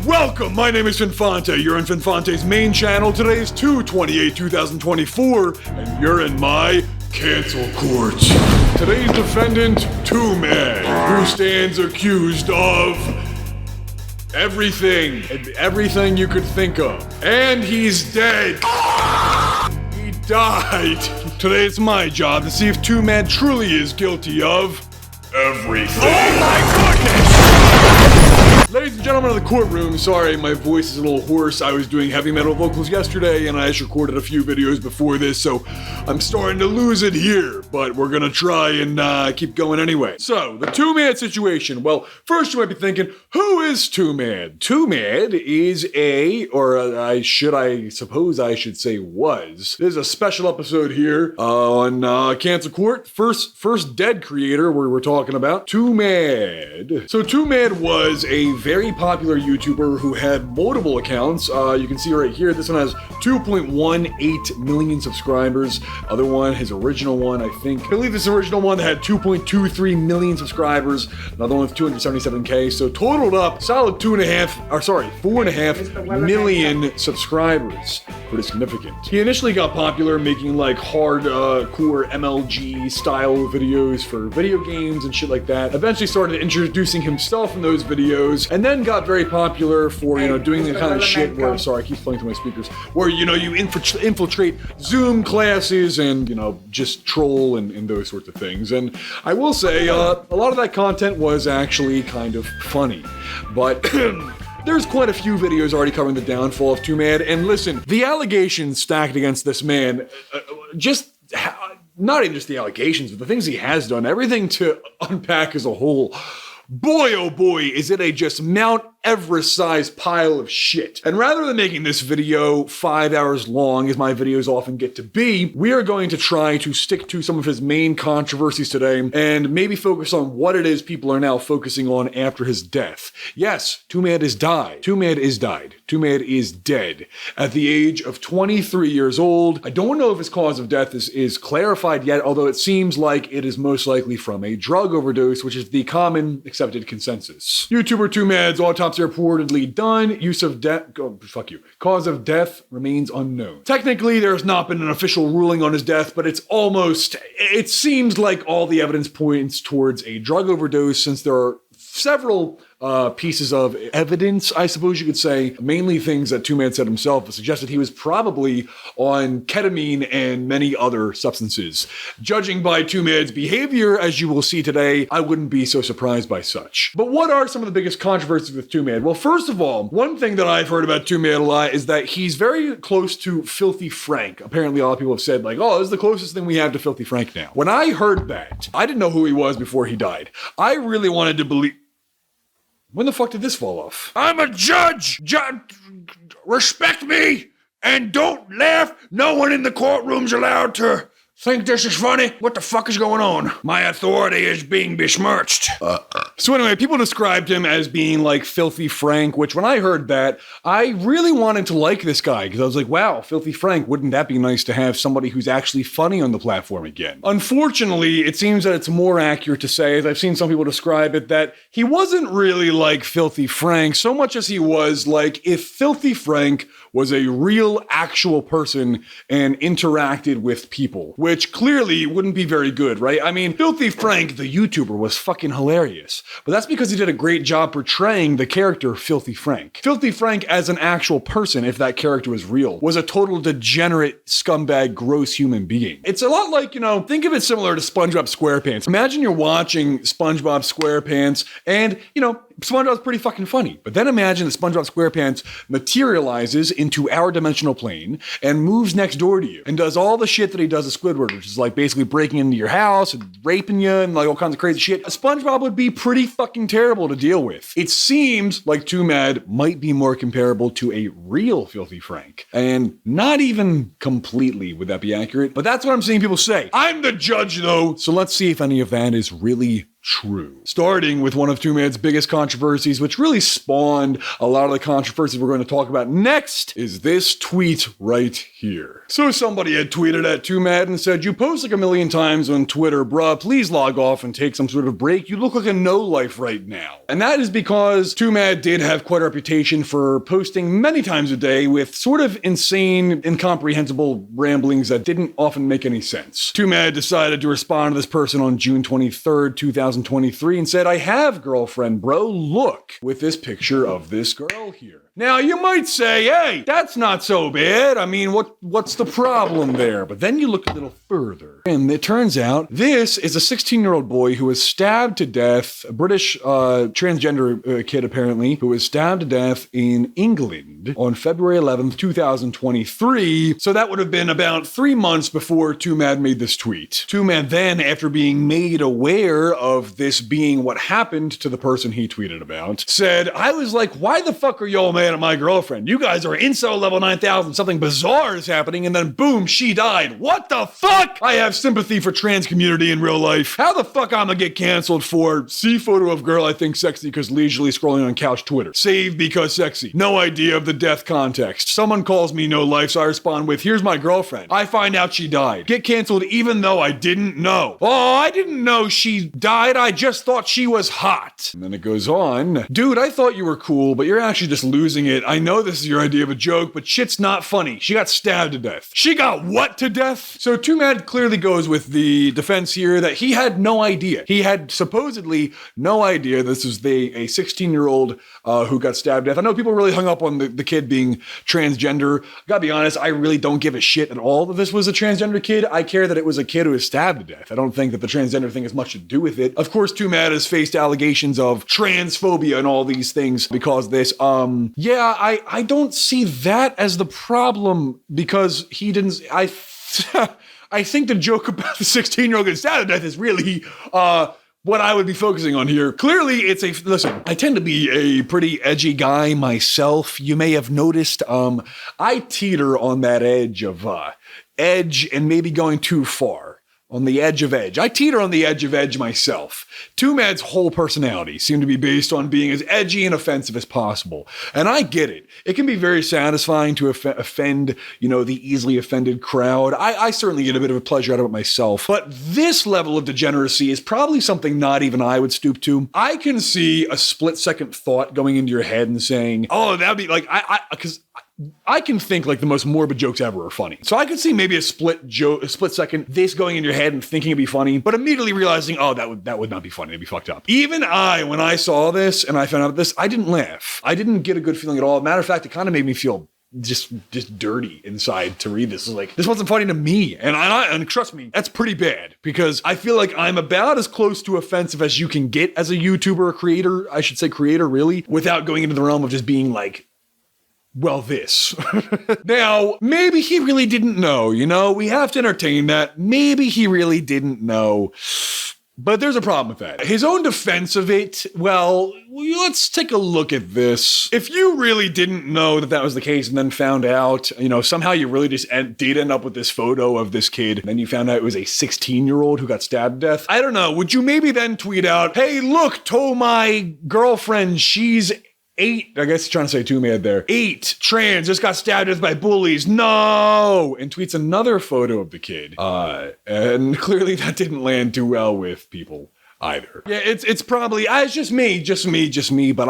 Welcome, my name is Finfante. You're in Finfante's main channel. Today is 2/28/2024, and you're in my cancel court. Today's defendant, Twomad, who stands accused of everything you could think of. And he's dead. He died. Today it's my job to see if Twomad truly is guilty of everything. Oh my goodness! Ladies and gentlemen of the courtroom, sorry, my voice is a little hoarse. I was doing heavy metal vocals yesterday, and I just recorded a few videos before this, so I'm starting to lose it here, but we're gonna try and keep going anyway. So, the Twomad situation. Well, first you might be thinking, who is Twomad? Twomad is I suppose I should say was. There's a special episode here on Cancel Court. First dead creator we're talking about, Twomad. So Twomad was a very popular YouTuber who had multiple accounts. You can see right here, this one has 2.18 million subscribers. Other one, his original one, I believe this original one had 2.23 million subscribers. Another one with 277K. So totaled up, solid 4.5 million subscribers. Pretty significant. He initially got popular making like hardcore MLG style videos for video games and shit like that. Eventually started introducing himself in those videos, and then got very popular for, doing the kind of shit where, sorry, I keep playing through my speakers, where, you infiltrate Zoom classes and, just troll and those sorts of things. And I will say, a lot of that content was actually kind of funny, but there's quite a few videos already covering the downfall of Twomad, and listen, the allegations stacked against this man, not even just the allegations, but the things he has done, everything to unpack as a whole. Boy, oh boy, is it a just Mount Everest-sized pile of shit. And rather than making this video 5 hours long, as my videos often get to be, we are going to try to stick to some of his main controversies today and maybe focus on what it is people are now focusing on after his death. Yes, Twomad has died. Twomad is died. Twomad is dead at the age of 23 years old. I don't know if his cause of death is clarified yet, although it seems like it is most likely from a drug overdose, which is the common accepted consensus. YouTuber Twomad's autopsy reportedly done. Cause of death remains unknown. Technically, there's not been an official ruling on his death, but it seems like all the evidence points towards a drug overdose, since there are several pieces of evidence, I suppose you could say, mainly things that Twomad said himself, suggested he was probably on ketamine and many other substances. Judging by Twomad's behavior, as you will see today, I wouldn't be so surprised by such. But what are some of the biggest controversies with Twomad? Well, first of all, one thing that I've heard about Twomad a lot is that he's very close to Filthy Frank. Apparently, a lot of people have said, like, oh, this is the closest thing we have to Filthy Frank now. When I heard that, I didn't know who he was before he died. I really wanted to believe... When the fuck did this fall off? I'm a judge! Respect me! And don't laugh! No one in the courtroom's allowed to think this is funny. What the fuck is going on? My authority is being besmirched. So anyway, people described him as being like Filthy Frank, which when I heard that, I really wanted to like this guy, because I was like, wow, Filthy Frank, wouldn't that be nice to have somebody who's actually funny on the platform again? Unfortunately, it seems that it's more accurate to say, as I've seen some people describe it, that he wasn't really like Filthy Frank so much as he was like if Filthy Frank was a real, actual person and interacted with people, which clearly wouldn't be very good, right? I mean, Filthy Frank, the YouTuber, was fucking hilarious, but that's because he did a great job portraying the character Filthy Frank. Filthy Frank as an actual person, if that character was real, was a total degenerate, scumbag, gross human being. It's a lot like, think of it similar to SpongeBob SquarePants. Imagine you're watching SpongeBob SquarePants and, SpongeBob's pretty fucking funny. But then imagine that SpongeBob SquarePants materializes into our dimensional plane and moves next door to you and does all the shit that he does at Squidward, which is like basically breaking into your house and raping you and like all kinds of crazy shit. SpongeBob would be pretty fucking terrible to deal with. It seems like Twomad might be more comparable to a real Filthy Frank. And not even completely would that be accurate, but that's what I'm seeing people say. I'm the judge though, so let's see if any of that is really true. Starting with one of Twomad's biggest controversies, which really spawned a lot of the controversies we're going to talk about next, is this tweet right here. So somebody had tweeted at Twomad and said, "You post like a million times on Twitter, bruh, please log off and take some sort of break. You look like a no-life right now." And that is because Twomad did have quite a reputation for posting many times a day with sort of insane, incomprehensible ramblings that didn't often make any sense. Twomad decided to respond to this person on June 23rd, 2023 and said, "I have girlfriend, bro, look," with this picture of this girl here. Now, you might say, hey, that's not so bad. I mean, what's the problem there? But then you look a little further, and it turns out this is a 16-year-old boy who was stabbed to death, a British transgender kid apparently, who was stabbed to death in England on February 11th, 2023. So that would have been about 3 months before Twomad made this tweet. Twomad then, after being made aware of this being what happened to the person he tweeted about, said, "I was like, why the fuck are y'all mad at my girlfriend? You guys are incel level 9000, something bizarre is happening, and then boom, she died. What the fuck? I have sympathy for trans community in real life. How the fuck I'm gonna get canceled for see photo of girl I think sexy because leisurely scrolling on couch Twitter. Save because sexy. No idea of the death context. Someone calls me no life, so I respond with, here's my girlfriend. I find out she died. Get canceled even though I didn't know. Oh, I didn't know she died. I just thought she was hot." And then it goes on. "Dude, I thought you were cool, but you're actually just losing it. I know this is your idea of a joke, but shit's not funny. She got stabbed to death." She got what to death? So Twomad clearly goes with the defense here that he had no idea. He had supposedly no idea this was a 16-year-old who got stabbed to death. I know people really hung up on the kid being transgender. Gotta be honest, I really don't give a shit at all that this was a transgender kid. I care that it was a kid who was stabbed to death. I don't think that the transgender thing has much to do with it. Of course, Twomad has faced allegations of transphobia and all these things because of this. Yeah, I don't see that as the problem because he didn't. I think the joke about the 16-year-old getting stabbed to death is really what I would be focusing on here. Clearly, listen, I tend to be a pretty edgy guy myself. You may have noticed I teeter on that edge of edge and maybe going too far. On the edge of edge. I teeter on the edge of edge myself. Twomad's whole personality seemed to be based on being as edgy and offensive as possible. And I get it. It can be very satisfying to offend, the easily offended crowd. I certainly get a bit of a pleasure out of it myself. But this level of degeneracy is probably something not even I would stoop to. I can see a split-second thought going into your head and saying, oh, that'd be like, because I can think like the most morbid jokes ever are funny. So I could see maybe a split second, this going in your head and thinking it'd be funny, but immediately realizing, oh, that would not be funny. It'd be fucked up. Even when I saw this and I found out this, I didn't laugh. I didn't get a good feeling at all. Matter of fact, it kind of made me feel just dirty inside to read this. Like, this wasn't funny to me. And trust me, that's pretty bad because I feel like I'm about as close to offensive as you can get as a YouTuber or creator. I should say creator, really, without going into the realm of just being like, well, this. Now, maybe he really didn't know, we have to entertain that. Maybe he really didn't know. But there's a problem with that. His own defense of it, well, let's take a look at this. If you really didn't know that was the case and then found out, somehow you really just did end up with this photo of this kid, and then you found out it was a 16-year-old who got stabbed to death, I don't know, would you maybe then tweet out, hey, look, told my girlfriend she's 8, I guess he's trying to say Twomad there. 8, trans, just got stabbed to death by bullies, no! And tweets another photo of the kid. And clearly that didn't land too well with people either. Yeah, it's probably, it's just me, but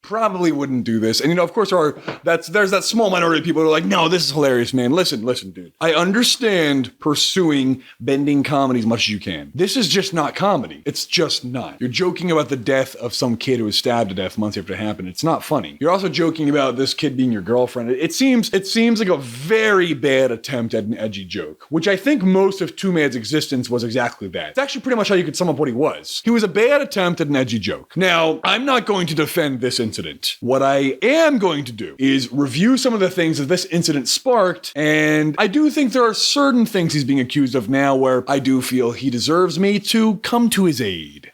probably wouldn't do this. And of course there's that small minority of people who are like, no, this is hilarious, man. Listen, dude. I understand pursuing bending comedy as much as you can. This is just not comedy. It's just not. You're joking about the death of some kid who was stabbed to death months after it happened. It's not funny. You're also joking about this kid being your girlfriend. It seems like a very bad attempt at an edgy joke, which I think most of Twomad's existence was exactly that. It's actually pretty much how you could sum up what he was. He was a bad attempt at an edgy joke. Now, I'm not going to defend this incident. What I am going to do is review some of the things that this incident sparked, and I do think there are certain things he's being accused of now where I do feel he deserves me to come to his aid.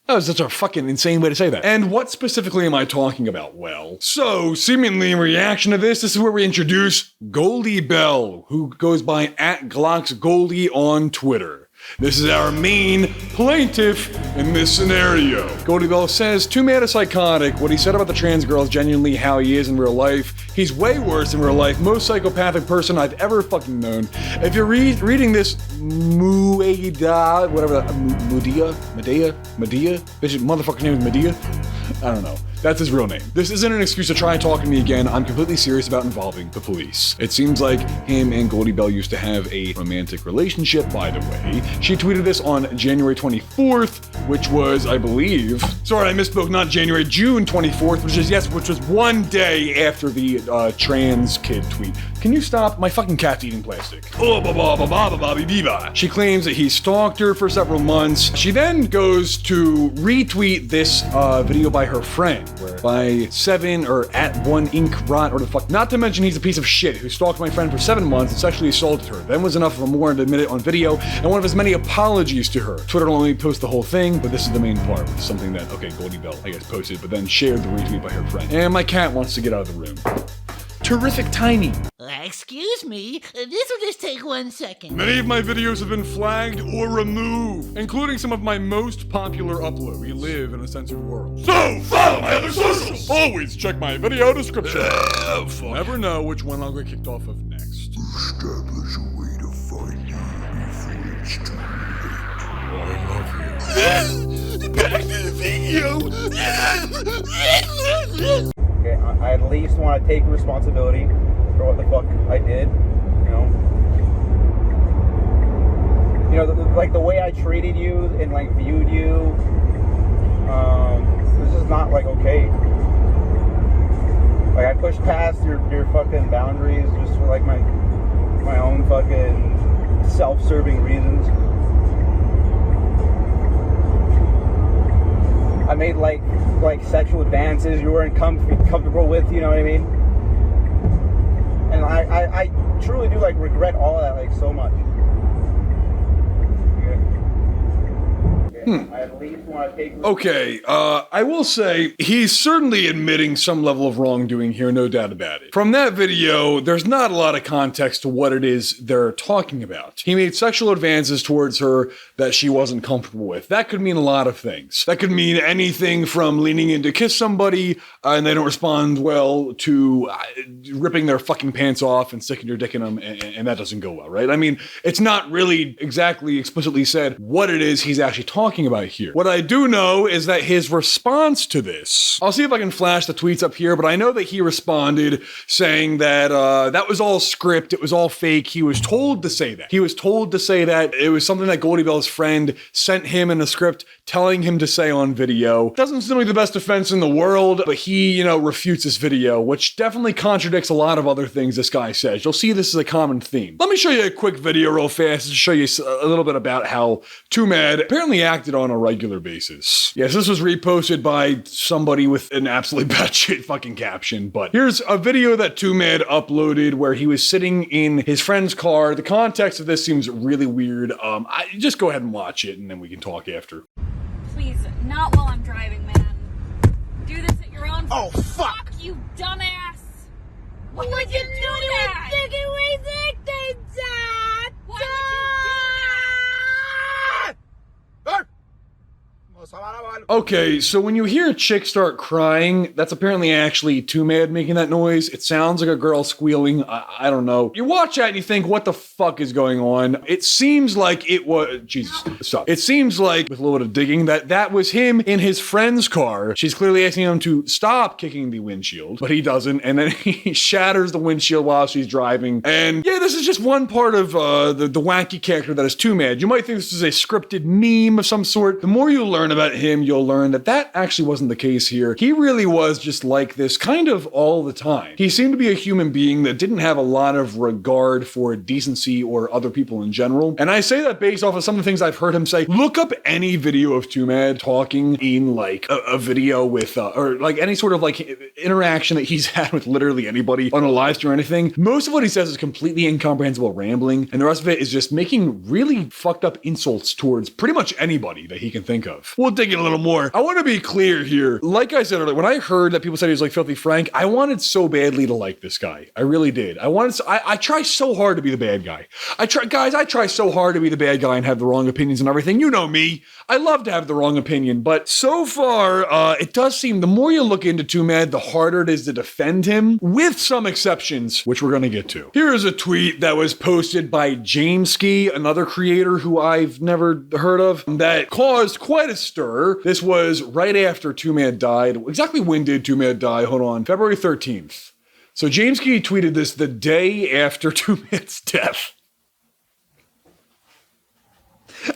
That was such a fucking insane way to say that. And what specifically am I talking about? Well, so seemingly in reaction to this is where we introduce Goldie Bell, who goes by @GlocksGoldie on Twitter. This is our main plaintiff in this scenario. Goldie Bell says, Twomad is psychotic. What he said about the trans girl is genuinely how he is in real life. He's way worse in real life. Most psychopathic person I've ever fucking known. If you're reading this Medea, bitch, motherfucking name is Medea? I don't know. That's his real name. This isn't an excuse to try and talk to me again. I'm completely serious about involving the police. It seems like him and Goldie Bell used to have a romantic relationship, by the way. She tweeted this on January 24th, which was, I believe, sorry, I misspoke, not January, June 24th, which was one day after the trans kid tweet. Can you stop? My fucking cat's eating plastic. She claims that he stalked her for several months. She then goes to retweet this video by her friend, where by 7 or @1inkrot or the fuck, not to mention he's a piece of shit who stalked my friend for 7 months and sexually assaulted her, then was enough of a moron to admit it on video, and one of his many apologies to her. Twitter will only post the whole thing, but this is the main part, which is something that, okay, Goldie Bell, I guess, posted, but then shared the retweet by her friend. And my cat wants to get out of the room. Terrific Tiny. Excuse me, this will just take 1 second. Many of my videos have been flagged or removed, including some of my most popular uploads. We live in a censored world. So, follow my other socials! Always check my video description. Never know which one I'll get kicked off of next. Establish a way to find you before it's too late. I love you. Back to the video! Okay, I at least want to take responsibility for what the fuck I did, like the way I treated you and like viewed you, this is not like okay. Like I pushed past your fucking boundaries just for like my own fucking self-serving reasons. I made like sexual advances you weren't comfortable with, you know what I mean? And I truly do like regret all of that like so much. I at least want to take... Okay, I will say he's certainly admitting some level of wrongdoing here, no doubt about it. From that video, there's not a lot of context to what it is they're talking about. He made sexual advances towards her that she wasn't comfortable with. That could mean a lot of things. That could mean anything from leaning in to kiss somebody and they don't respond well to ripping their fucking pants off and sticking your dick in them, and that doesn't go well, right? I mean, it's not really exactly explicitly said what it is he's actually talking about here. What I do know is that his response to this, I'll see if I can flash the tweets up here, but I know that he responded saying that that was all script, it was all fake. He was told to say that. He was told to say that. It was something that Goldie Bell's friend sent him in a script telling him to say on video. Doesn't seem like the best defense in the world, but he, refutes this video, which definitely contradicts a lot of other things this guy says. You'll see this is a common theme. Let me show you a quick video real fast to show you a little bit about how Twomad apparently acted on a regular basis. Yes, this was reposted by somebody with an absolutely batshit fucking caption, but here's a video that Twomad uploaded where he was sitting in his friend's car. The context of this seems really weird. Just go ahead and watch it and then we can talk after. Please, not while I'm driving, man. Do this at your own... Oh, fuck! You dumbass! Why would you do that? Why would you do that? Okay, so when you hear a chick start crying, that's apparently actually Twomad making that noise. It sounds like a girl squealing. I don't know. You watch that and you think, what the fuck is going on? It seems like it was... Jesus, stop. It seems like, with a little bit of digging, that was him in his friend's car. She's clearly asking him to stop kicking the windshield, but he doesn't, and then he shatters the windshield while she's driving. And yeah, this is just one part of the wacky character that is Twomad. You might think this is a scripted meme of some sort. The more you learn about him, you'll learn that actually wasn't the case here. He really was just like this kind of all the time. He seemed to be a human being that didn't have a lot of regard for decency or other people in general. And I say that based off of some of the things I've heard him say. Look up any video of Twomad talking in like a video with, or like any sort of like interaction that he's had with literally anybody on a live stream or anything. Most of what he says is completely incomprehensible rambling, and the rest of it is just making really fucked up insults towards pretty much anybody that he can think of. We'll dig in a little more more. I want to be clear here. Like I said earlier, when I heard that people said he was like Filthy Frank, I wanted so badly to like this guy. I really did. I try so hard to be the bad guy. I try so hard to be the bad guy and have the wrong opinions and everything. You know me. I love to have the wrong opinion, but so far, it does seem the more you look into Twomad, the harder it is to defend him, with some exceptions, which we're going to get to. Here is a tweet that was posted by Jameski, another creator who I've never heard of, that caused quite a stir. This was right after Twomad died. Exactly when did Twomad die? Hold on. February 13th. So Jameski tweeted this the day after Twomad's death.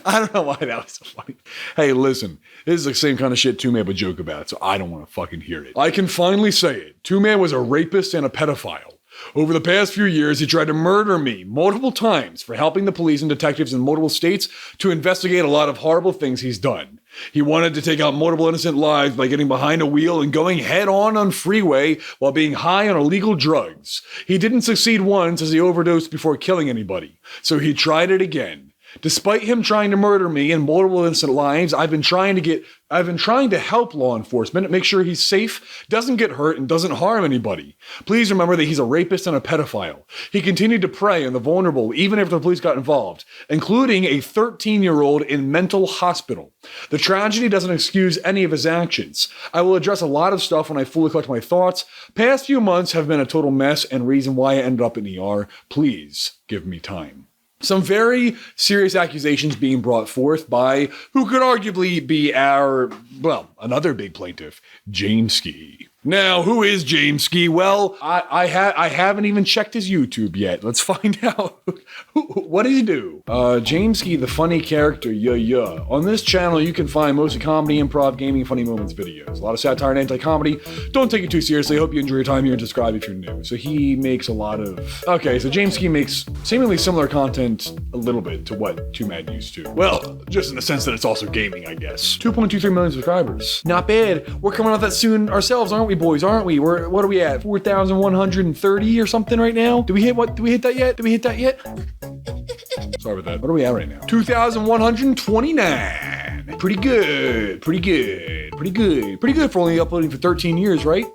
I don't know why that was so funny. Hey, listen, this is the same kind of shit Twomad would joke about, so I don't want to fucking hear it. I can finally say it. Twomad was a rapist and a pedophile. Over the past few years, he tried to murder me multiple times for helping the police and detectives in multiple states to investigate a lot of horrible things he's done. He wanted to take out multiple innocent lives by getting behind a wheel and going head-on freeway while being high on illegal drugs. He didn't succeed once as he overdosed before killing anybody, so he tried it again. Despite him trying to murder me and multiple innocent lives, I've been trying to help law enforcement, make sure he's safe, doesn't get hurt, and doesn't harm anybody. Please remember that he's a rapist and a pedophile. He continued to prey on the vulnerable even after the police got involved, including a 13-year-old in mental hospital. The tragedy doesn't excuse any of his actions. I will address a lot of stuff when I fully collect my thoughts. Past few months have been a total mess and reason why I ended up in ER. Please give me time. Some very serious accusations being brought forth by who could arguably be another big plaintiff, Jameski. Now, who is Jameski? Well, I haven't even checked his YouTube yet. Let's find out. What does he do? Jameski, the funny character, yeah. On this channel, you can find mostly comedy, improv, gaming, funny moments videos. A lot of satire and anti-comedy. Don't take it too seriously. Hope you enjoy your time here and subscribe if you're new. So he makes a lot of... Okay, so Jameski makes seemingly similar content a little bit to what Twomad used to. Well, just in the sense that it's also gaming, I guess. 2.23 million subscribers. Not bad. We're coming off that soon ourselves, aren't we, boys? Aren't we? What are we at? 4,130 or something right now? Did we hit that yet? Sorry about that. What are we at right now? 2,129. Pretty good for only uploading for 13 years, right?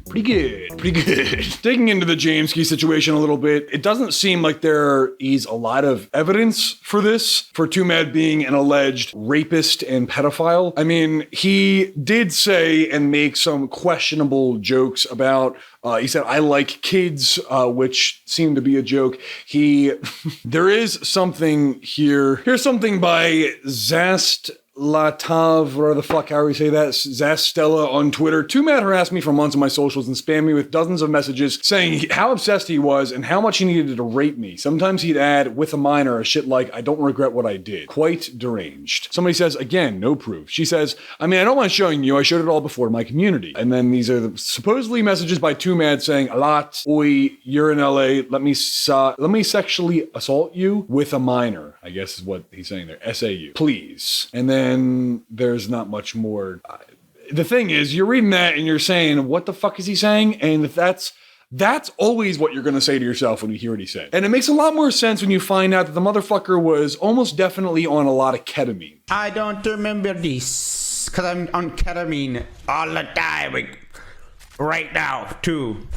Pretty good. Digging into the Jameski situation a little bit, it doesn't seem like there is a lot of evidence for this, for Twomad being an alleged rapist and pedophile. I mean, he did say and make some questionable jokes about, he said, I like kids, which seemed to be a joke. There is something here. Here's something by Latav, whatever the fuck, how we say that, Zastella on Twitter. Twomad harassed me for months on my socials and spammed me with dozens of messages saying how obsessed he was and how much he needed to rape me. Sometimes he'd add, with a minor, a shit like, I don't regret what I did. Quite deranged. Somebody says, again, no proof. She says, I mean, I don't mind showing you, I showed it all before my community. And then these are the supposedly messages by Twomad saying, a lot, oi, you're in LA, let me sexually assault you with a minor, I guess is what he's saying there, SAU, please. And then there's not much more. The thing is, you're reading that and you're saying, what the fuck is he saying? And that's always what you're going to say to yourself when you hear what he said. And it makes a lot more sense when you find out that the motherfucker was almost definitely on a lot of ketamine. I don't remember this, because I'm on ketamine all the time. Right now, too.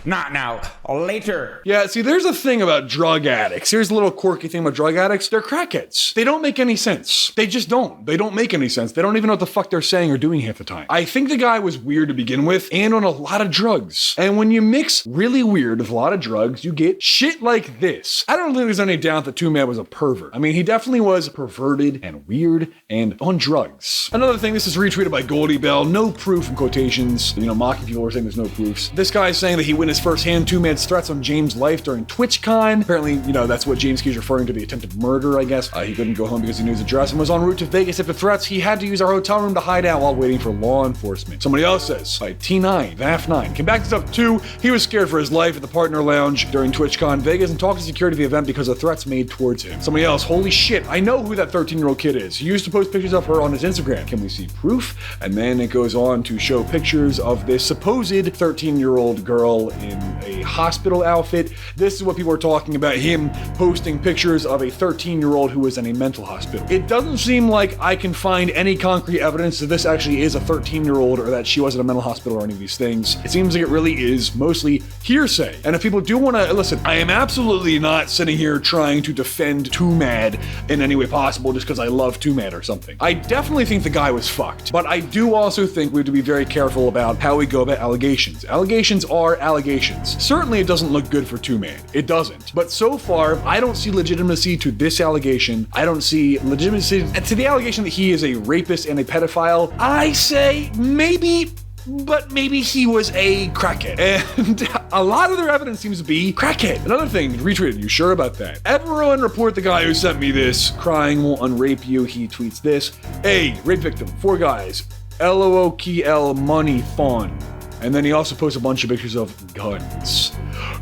Not now, later. Yeah, see, there's a thing about drug addicts. Here's a little quirky thing about drug addicts. They're crackheads. They don't make any sense. They just don't. They don't make any sense. They don't even know what the fuck they're saying or doing half the time. I think the guy was weird to begin with and on a lot of drugs. And when you mix really weird with a lot of drugs, you get shit like this. I don't think there's any doubt that Twomad was a pervert. I mean, he definitely was perverted and weird and on drugs. Another thing, this is retweeted by Goldie Bell. No proof in quotations. You know, mocking people are saying there's no proofs. This guy's saying that he witnessed firsthand Twomad's threats on James' life during TwitchCon. Apparently, you know, that's what Jameski is referring to, the attempted murder, I guess. He couldn't go home because he knew his address and was en route to Vegas after threats. He had to use our hotel room to hide out while waiting for law enforcement. Somebody else says, by T9, VAF9, came back to stuff too. He was scared for his life at the partner lounge during TwitchCon Vegas and talked to security of the event because of threats made towards him. Somebody else, holy shit, I know who that 13-year-old kid is. He used to post pictures of her on his Instagram. Can we see proof? And then it goes on to show pictures of this supposed 13-year-old girl in a hospital outfit. This is what people are talking about, him posting pictures of a 13-year-old who was in a mental hospital. It doesn't seem like I can find any concrete evidence that this actually is a 13-year-old or that she was in a mental hospital or any of these things. It seems like it really is mostly hearsay. And if people do want to listen, I am absolutely not sitting here trying to defend Twomad in any way possible just because I love Twomad or something. I definitely think the guy was fucked, but I do also think we have to be very careful about how we go about allegations. Allegations are allegations. Certainly it doesn't look good for Twomad. It doesn't. But so far, I don't see legitimacy to this allegation. I don't see legitimacy to the allegation that he is a rapist and a pedophile. I say maybe, but maybe he was a crackhead. And a lot of their evidence seems to be crackhead. Another thing, retweeted, you sure about that? Everyone report the guy who sent me this. Crying won't unrape you. He tweets this. A, rape victim, 4 guys. LOOKL money fun. And then he also posts a bunch of pictures of guns.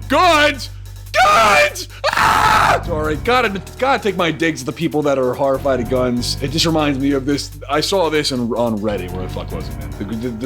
Guns! Guns! Ah! Sorry, gotta take my digs at the people that are horrified at guns. It just reminds me of this. I saw this on Reddit. Where the fuck was it?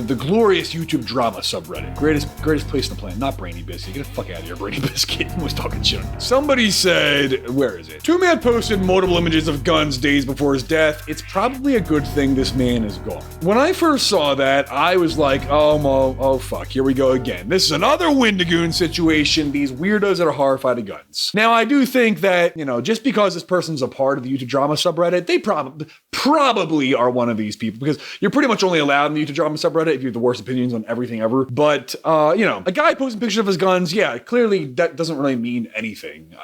The glorious YouTube drama subreddit. Greatest place on the planet. Not Brainy Biscuit. Get the fuck out of here, Brainy Biscuit. I was talking shit. Somebody said, where is it? Twomad posted multiple images of guns days before his death. It's probably a good thing this man is gone. When I first saw that, I was like, oh fuck, here we go again. This is another Wendigoon situation. These weirdos that are horrified at guns. Now, I do think that, just because this person's a part of the YouTube drama subreddit, they probably are one of these people, because you're pretty much only allowed in the YouTube drama subreddit if you have the worst opinions on everything ever. But, a guy posting pictures of his guns, yeah, clearly that doesn't really mean anything.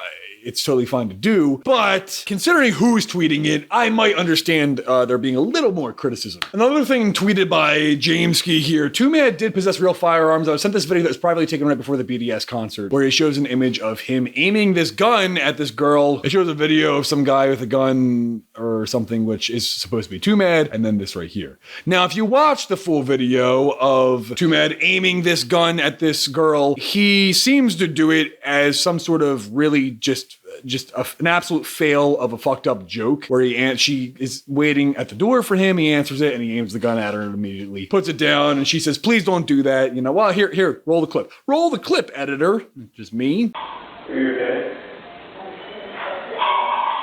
It's totally fine to do, but considering who's tweeting it, I might understand there being a little more criticism. Another thing tweeted by Jameski here, Twomad did possess real firearms. I was sent this video that was privately taken right before the BDS concert, where he shows an image of him aiming this gun at this girl. It shows a video of some guy with a gun or something, which is supposed to be Twomad, and then this right here. Now, if you watch the full video of Twomad aiming this gun at this girl, he seems to do it as some sort of really just an absolute fail of a fucked up joke where she is waiting at the door for him. He answers it and he aims the gun at her and immediately puts it down. And she says, please don't do that. Well, here, roll the clip. Roll the clip, editor. Just me. Are you okay?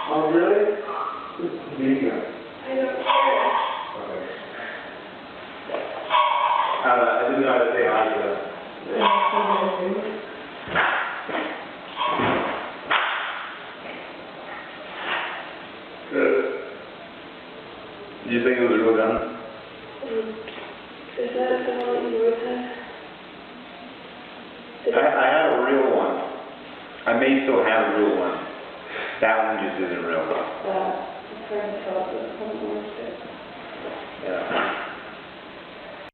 Oh, really? This is me. I don't care. Okay. I didn't know how to say hi to them. Do you think it was a real gun? Is that the one you were had? I had a real one. I may still have a real one. That one just isn't real. I'm trying to tell it something like that. Yeah.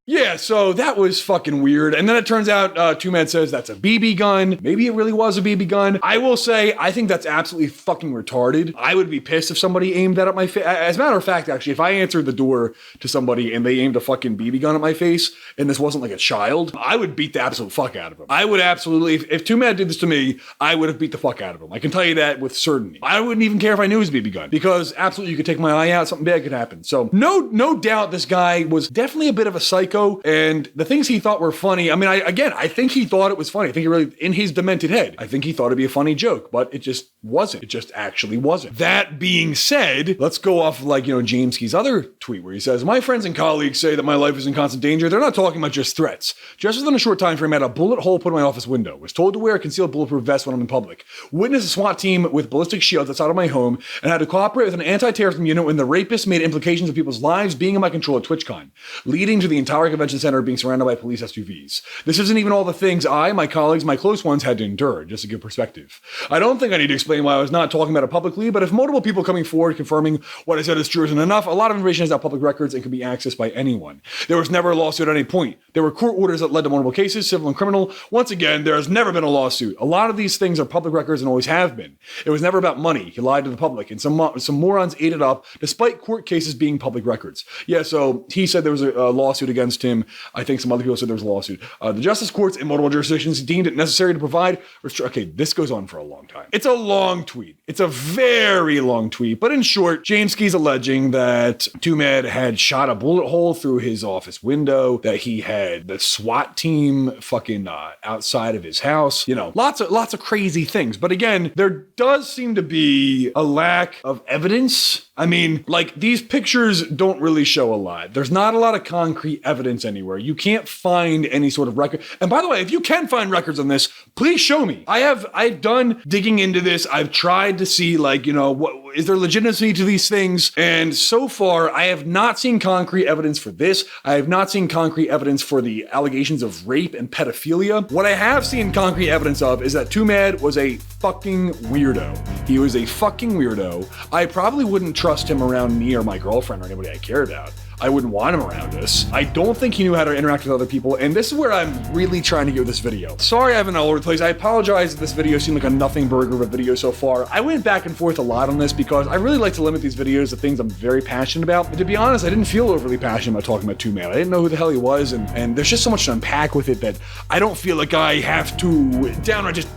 Yeah, so that was fucking weird. And then it turns out Twomad says that's a BB gun. Maybe it really was a BB gun. I will say, I think that's absolutely fucking retarded. I would be pissed if somebody aimed that at my face. As a matter of fact, actually, if I answered the door to somebody and they aimed a fucking BB gun at my face and this wasn't like a child, I would beat the absolute fuck out of him. I would absolutely, if Twomad did this to me, I would have beat the fuck out of him. I can tell you that with certainty. I wouldn't even care if I knew it was a BB gun, because absolutely you could take my eye out, something bad could happen. So no doubt this guy was definitely a bit of a psycho. And the things he thought were funny, I think he thought it was funny. I think he really, in his demented head, I think he thought it'd be a funny joke, but it just wasn't. It just actually wasn't. That being said, let's go off Jameski's other tweet where he says, my friends and colleagues say that my life is in constant danger. They're not talking about just threats. Just within a short time frame, I had a bullet hole put in my office window. Was told to wear a concealed bulletproof vest when I'm in public. Witnessed a SWAT team with ballistic shields outside of my home and had to cooperate with an anti-terrorism unit when the rapist made implications of people's lives being in my control at TwitchCon, leading to the entire convention center being surrounded by police SUVs. This isn't even all the things I, my colleagues, my close ones had to endure, just to give perspective. I don't think I need to explain why I was not talking about it publicly, but if multiple people coming forward confirming what I said is true isn't enough, a lot of information is out public records and can be accessed by anyone. There was never a lawsuit at any point. There were court orders that led to multiple cases, civil and criminal. Once again, there has never been a lawsuit. A lot of these things are public records and always have been. It was never about money. He lied to the public, and some morons ate it up, despite court cases being public records. Yeah, so he said there was a lawsuit against against him. I think some other people said there was a lawsuit. The justice courts in multiple jurisdictions deemed it necessary to provide. Okay, this goes on for a long time. It's a long tweet. It's a very long tweet. But in short, Jamesky's alleging that Twomad had shot a bullet hole through his office window, that he had the SWAT team fucking outside of his house. You know, lots of crazy things. But again, there does seem to be a lack of evidence. I mean, like, these pictures don't really show a lot. There's not a lot of concrete evidence anywhere. You can't find any sort of record. And by the way, if you can find records on this, please show me. I've done digging into this. I've tried to see, like, you know, what is there legitimacy to these things? And so far, I have not seen concrete evidence for this. I have not seen concrete evidence for the allegations of rape and pedophilia. What I have seen concrete evidence of is that Twomad was a fucking weirdo. He was a fucking weirdo. I probably wouldn't trust him around me or my girlfriend or anybody I care about. I wouldn't want him around us. I don't think he knew how to interact with other people, and this is where I'm really trying to go with this video. Sorry I've been all over the place. I apologize if this video seemed like a nothing burger of a video so far. I went back and forth a lot on this because I really like to limit these videos to things I'm very passionate about. And to be honest, I didn't feel overly passionate about talking about Twomad. I didn't know who the hell he was, and there's just so much to unpack with it that I don't feel like I have to downright just...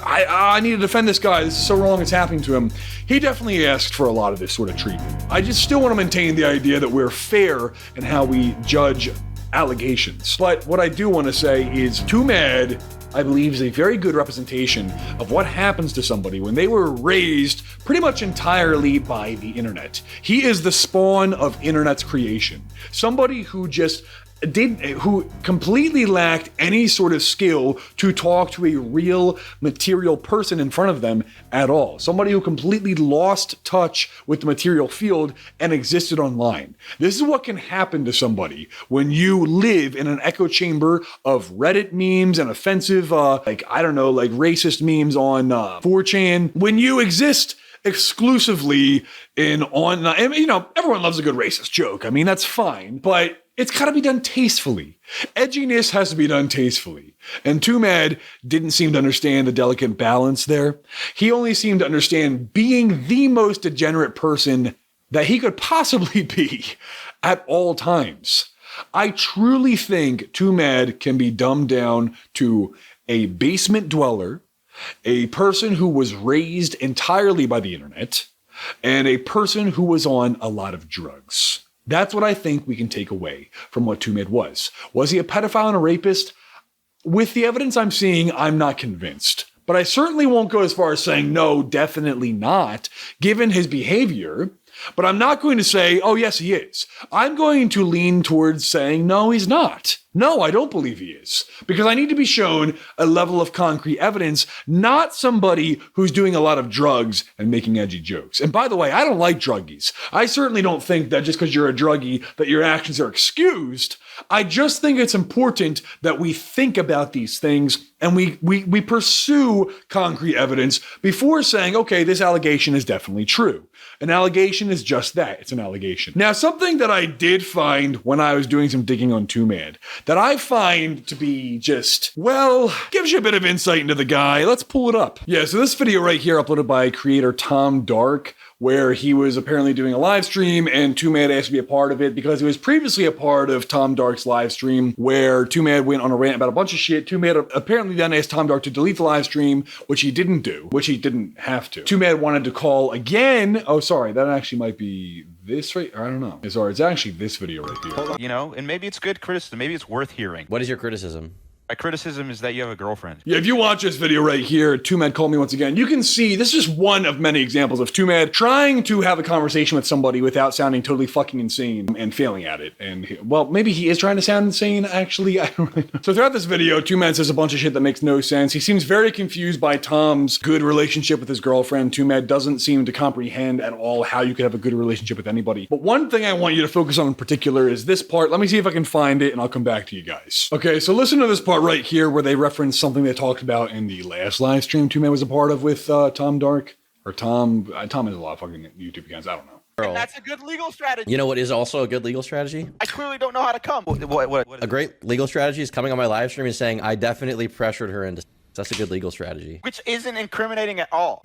I need to defend this guy. This is so wrong it's happening to him. He definitely asked for a lot of this sort of treatment. I just still want to maintain the idea that we're fair in how we judge allegations. But what I do want to say is Twomad, I believe, is a very good representation of what happens to somebody when they were raised pretty much entirely by the internet. He is the spawn of internet's creation. Somebody who who completely lacked any sort of skill to talk to a real material person in front of them at all. Somebody who completely lost touch with the material field and existed online. This is what can happen to somebody when you live in an echo chamber of Reddit memes and offensive, racist memes on 4chan. When you exist exclusively everyone loves a good racist joke. I mean, that's fine, but it's gotta be done tastefully. Edginess has to be done tastefully. And Twomad didn't seem to understand the delicate balance there. He only seemed to understand being the most degenerate person that he could possibly be at all times. I truly think Twomad can be dumbed down to a basement dweller, a person who was raised entirely by the internet, and a person who was on a lot of drugs. That's what I think we can take away from what Twomad was. Was he a pedophile and a rapist? With the evidence I'm seeing, I'm not convinced. But I certainly won't go as far as saying, no, definitely not, given his behavior. But I'm not going to say, oh, yes, he is. I'm going to lean towards saying, no, he's not. No, I don't believe he is. Because I need to be shown a level of concrete evidence, not somebody who's doing a lot of drugs and making edgy jokes. And by the way, I don't like druggies. I certainly don't think that just because you're a druggie that your actions are excused. I just think it's important that we think about these things and we pursue concrete evidence before saying, okay, this allegation is definitely true. An allegation is just that. It's an allegation. Now, something that I did find when I was doing some digging on Twomad that I find to be just, well, gives you a bit of insight into the guy. Let's pull it up. Yeah, so this video right here uploaded by creator Tom Dark, where he was apparently doing a live stream and Twomad asked to be a part of it because he was previously a part of Tom Dark's live stream where Twomad went on a rant about a bunch of shit. Twomad apparently then asked Tom Dark to delete the live stream, which he didn't do, which he didn't have to. Twomad wanted to call again. Oh, sorry, that actually might be this right, I don't know. Sorry, it's actually this video right here. You know, and maybe it's good criticism, maybe it's worth hearing. What is your criticism? My criticism is that you have a girlfriend. Yeah, if you watch this video right here, Twomad called me once again, you can see this is just one of many examples of Twomad trying to have a conversation with somebody without sounding totally fucking insane and failing at it. And, well, maybe he is trying to sound insane, actually. I don't really know. So throughout this video, Twomad says a bunch of shit that makes no sense. He seems very confused by Tom's good relationship with his girlfriend. Twomad doesn't seem to comprehend at all how you could have a good relationship with anybody. But one thing I want you to focus on in particular is this part. Let me see if I can find it and I'll come back to you guys. Okay, so listen to this part right here where they reference something they talked about in the last live stream Twomad was a part of with Tom Dark. Or Tom has a lot of fucking YouTube accounts, I don't know. And that's a good legal strategy. You know what is also a good legal strategy? I clearly don't know how to come. What a great legal strategy is coming on my live stream and saying, I definitely pressured her into... That's a good legal strategy. Which isn't incriminating at all.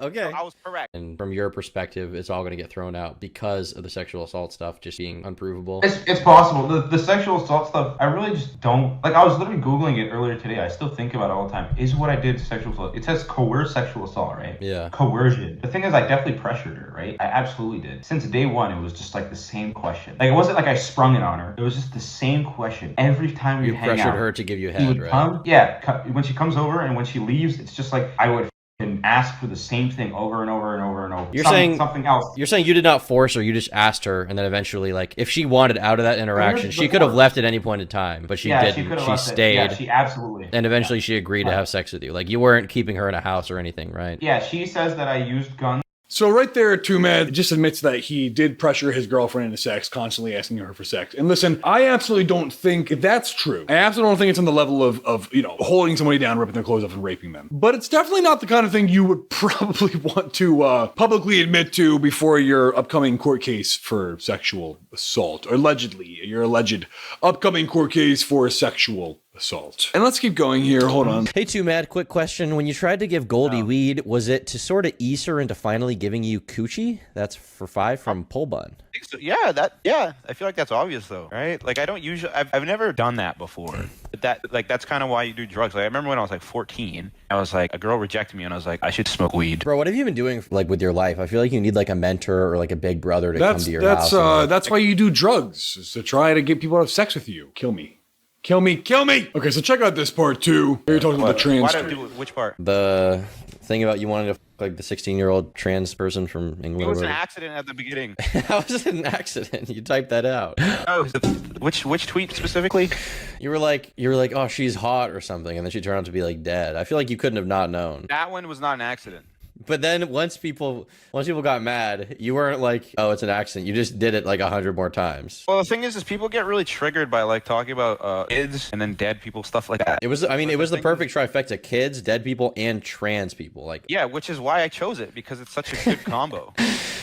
Okay. I was correct. And from your perspective, it's all going to get thrown out because of the sexual assault stuff just being unprovable. It's possible. The sexual assault stuff, I really just don't like. I was literally Googling it earlier today. I still think about it all the time. Is what I did sexual assault? It says coerced sexual assault, right? Yeah. Coercion. The thing is, I definitely pressured her, right? I absolutely did. Since day one, it was just like the same question. Like, it wasn't like I sprung it on her. It was just the same question every time we You hang out. pressured her to give you He head, would right? come, yeah. When she comes over and when she leaves, it's just like I would and ask for the same thing over and over and over and over. You're saying something else. You're saying you did not force her, you just asked her, and then eventually, like, if she wanted out of that interaction, she could have left at any point in time, but she didn't. She stayed. Yeah, she absolutely. And eventually she agreed to have sex with you. Like, you weren't keeping her in a house or anything, right? Yeah, she says that I used guns. So right there, Twomad just admits that he did pressure his girlfriend into sex, constantly asking her for sex. And listen, I absolutely don't think that's true. I absolutely don't think it's on the level of you know, holding somebody down, ripping their clothes off, and raping them. But it's definitely not the kind of thing you would probably want to publicly admit to before your upcoming court case for sexual assault, or allegedly, your alleged upcoming court case for sexual assault. And let's keep going here. Hold on. Hey, Twomad, quick question. When you tried to give Goldie weed, was it to sort of ease her into finally giving you coochie? That's for 5 from Pole Bun. I think so. Yeah. I feel like that's obvious though, right? Like, I don't usually, I've never done that before. But that's kind of why you do drugs. Like, I remember when I was like 14, I was like, a girl rejected me and I was like, I should smoke weed. Bro, what have you been doing like with your life? I feel like you need like a mentor or like a big brother to come to your house. That's why you do drugs, is to try to get people to have sex with you. Kill me. Kill me, kill me! Okay, so check out this part too. You're talking about the trans. Which part? The thing about you wanting to like the 16-year-old trans person from England. It was an accident at the beginning. How was it an accident? You typed that out. Oh, which tweet specifically? You were like, oh, she's hot or something, and then she turned out to be like dead. I feel like you couldn't have not known. That one was not an accident. But then once people got mad, you weren't like, oh, it's an accident. You just did it like 100 more times. Well, the thing is people get really triggered by like talking about kids and then dead people, stuff like that. It was, I mean, it was the perfect trifecta: kids, dead people, and trans people. Like, yeah, which is why I chose it, because it's such a good combo.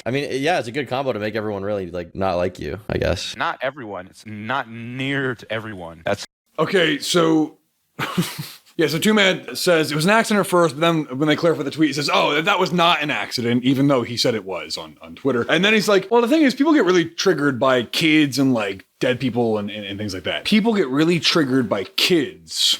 I mean, yeah, it's a good combo to make everyone really like not like you, I guess. Not everyone. It's not near to everyone. That's okay. So. Yeah, so Twomad says it was an accident at first, but then when they clarify the tweet, he says, oh, that was not an accident, even though he said it was on Twitter. And then he's like, well, the thing is, people get really triggered by kids and like dead people and things like that. People get really triggered by kids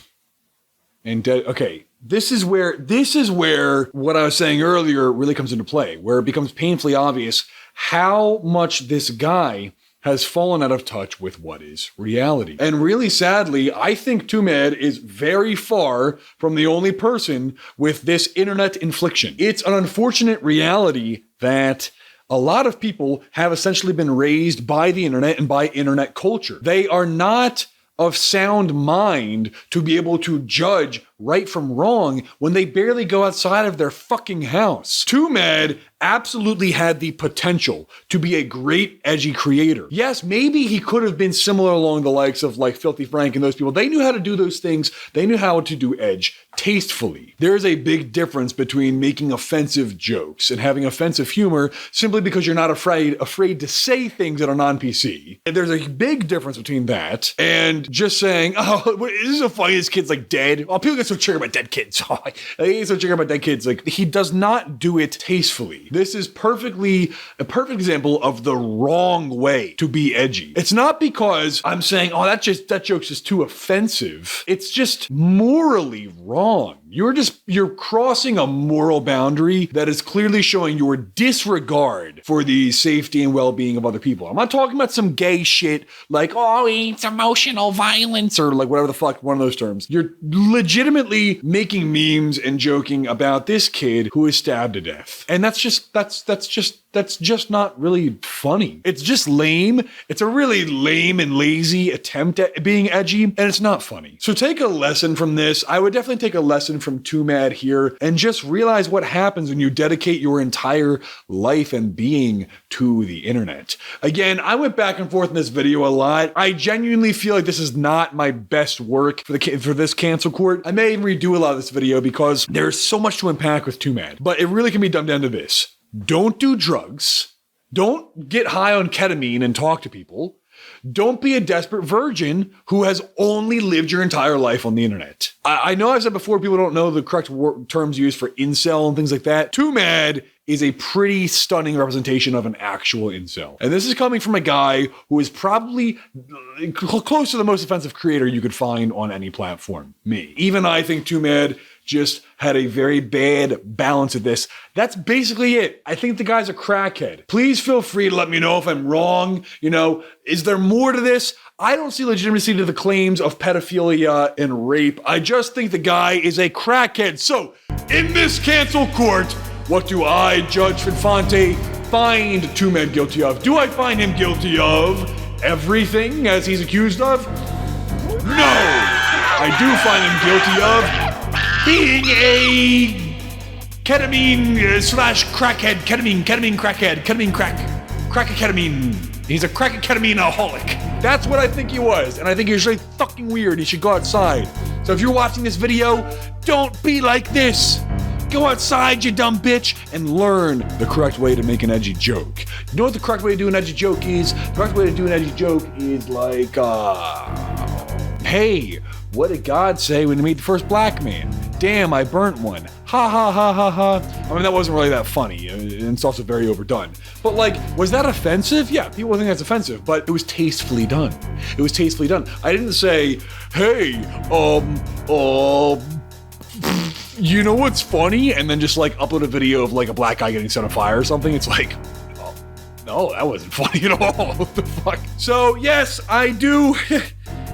and dead. Okay, this is where what I was saying earlier really comes into play, where it becomes painfully obvious how much this guy has fallen out of touch with what is reality. And really sadly, I think Twomad is very far from the only person with this internet infliction. It's an unfortunate reality that a lot of people have essentially been raised by the internet and by internet culture. They are not of sound mind to be able to judge right from wrong when they barely go outside of their fucking house. Twomad absolutely had the potential to be a great edgy creator. Yes, maybe he could have been similar along the likes of like Filthy Frank and those people. They knew how to do those things. They knew how to do edge tastefully. There is a big difference between making offensive jokes and having offensive humor simply because you're not afraid to say things that are non-PC. And there's a big difference between that and just saying, oh, this is so funny, this kid's like dead. Oh, people get so triggered about dead kids. Oh, they get so triggered about dead kids. Like, he does not do it tastefully. This is a perfect example of the wrong way to be edgy. It's not because I'm saying, oh, that joke's just too offensive. It's just morally wrong. You're crossing a moral boundary that is clearly showing your disregard for the safety and well-being of other people. I'm not talking about some gay shit like, oh, it's emotional violence or like whatever the fuck, one of those terms. You're legitimately making memes and joking about this kid who is stabbed to death. And that's just not really funny. It's just lame. It's a really lame and lazy attempt at being edgy, and it's not funny. So take a lesson from this. I would definitely take a lesson from Twomad here and just realize what happens when you dedicate your entire life and being to the internet. Again, I went back and forth in this video a lot. I genuinely feel like this is not my best work for this cancel court. I may even redo a lot of this video because there's so much to unpack with Twomad, but it really can be dumbed down to this. Don't do drugs. Don't get high on ketamine and talk to people. Don't be a desperate virgin who has only lived your entire life on the internet. I know I've said before, people don't know the correct terms used for incel and things like that. Twomad is a pretty stunning representation of an actual incel. And this is coming from a guy who is probably close to the most offensive creator you could find on any platform. Me. Even I think Twomad just had a very bad balance of this. That's basically it. I think the guy's a crackhead. Please feel free to let me know if I'm wrong. You know, is there more to this? I don't see legitimacy to the claims of pedophilia and rape. I just think the guy is a crackhead. So, in this cancel court, what do I, Judge Finfante, find Twomad guilty of? Do I find him guilty of everything as he's accused of? No! I do find him guilty of being a ketamine slash crackhead, ketamine ketamine. He's a ketamine-aholic. That's what I think he was, and I think he's really fucking weird. He should go outside. So if you're watching this video, don't be like this. Go outside, you dumb bitch, and learn the correct way to make an edgy joke. You know what the correct way to do an edgy joke is? The correct way to do an edgy joke is like, hey, what did God say when he made the first black man? Damn, I burnt one. Ha ha ha ha ha. I mean, that wasn't really that funny, and it's also very overdone. But like, was that offensive? Yeah, people think that's offensive, but it was tastefully done. It was tastefully done. I didn't say, hey, you know what's funny? And then just like upload a video of like a black guy getting set on fire or something. It's like, oh, no, that wasn't funny at all. What the fuck? So yes, I do.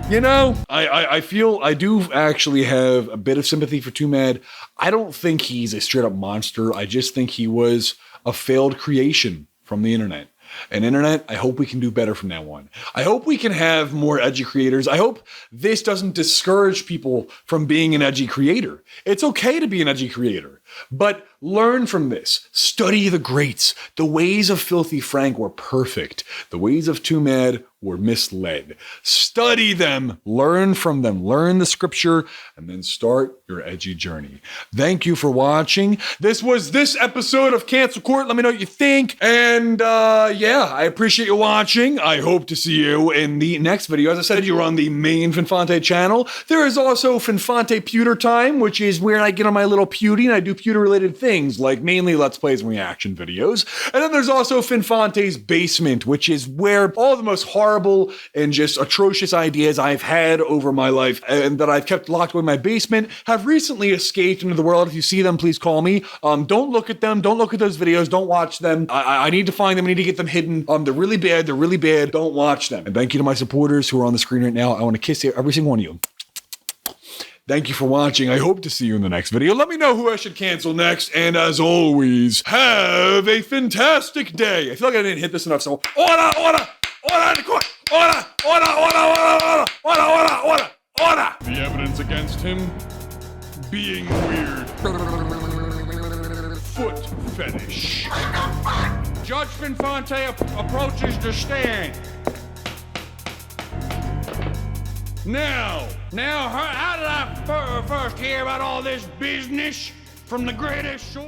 You know, I feel I do actually have a bit of sympathy for Twomad. I don't think he's a straight up monster. I just think he was a failed creation from the internet. And internet, I hope we can do better from now on. I hope we can have more edgy creators. I hope this doesn't discourage people from being an edgy creator. It's okay to be an edgy creator, but learn from this. Study the greats. The ways of Filthy Frank were perfect. The ways of Twomad were misled. Study them, learn from them, learn the scripture, and then start your edgy journey. Thank you for watching. This was this episode of Cancel Court. Let me know what you think. And yeah, I appreciate you watching. I hope to see you in the next video. As I said, you're on the main Finfante channel. There is also Finfante Pewter Time, which is where I get on my little pewty and I do pewter-related things, like mainly Let's Plays and reaction videos. And then there's also Finfante's Basement, which is where all the most horrible and just atrocious ideas I've had over my life and that I've kept locked away in my basement have recently escaped into the world. If you see them, please call me. Don't look at them. Don't look at those videos. Don't watch them. I need to find them. I need to get them hidden. They're really bad. They're really bad. Don't watch them. And thank you to my supporters who are on the screen right now. I want to kiss every single one of you. Thank you for watching. I hope to see you in the next video. Let me know who I should cancel next. And as always, have a fantastic day. I feel like I didn't hit this enough. So, order in the court. Order. The evidence against him being weird. Foot fetish. Judge Finfante approaches the stand. Now, how did I first hear about all this business from the greatest short?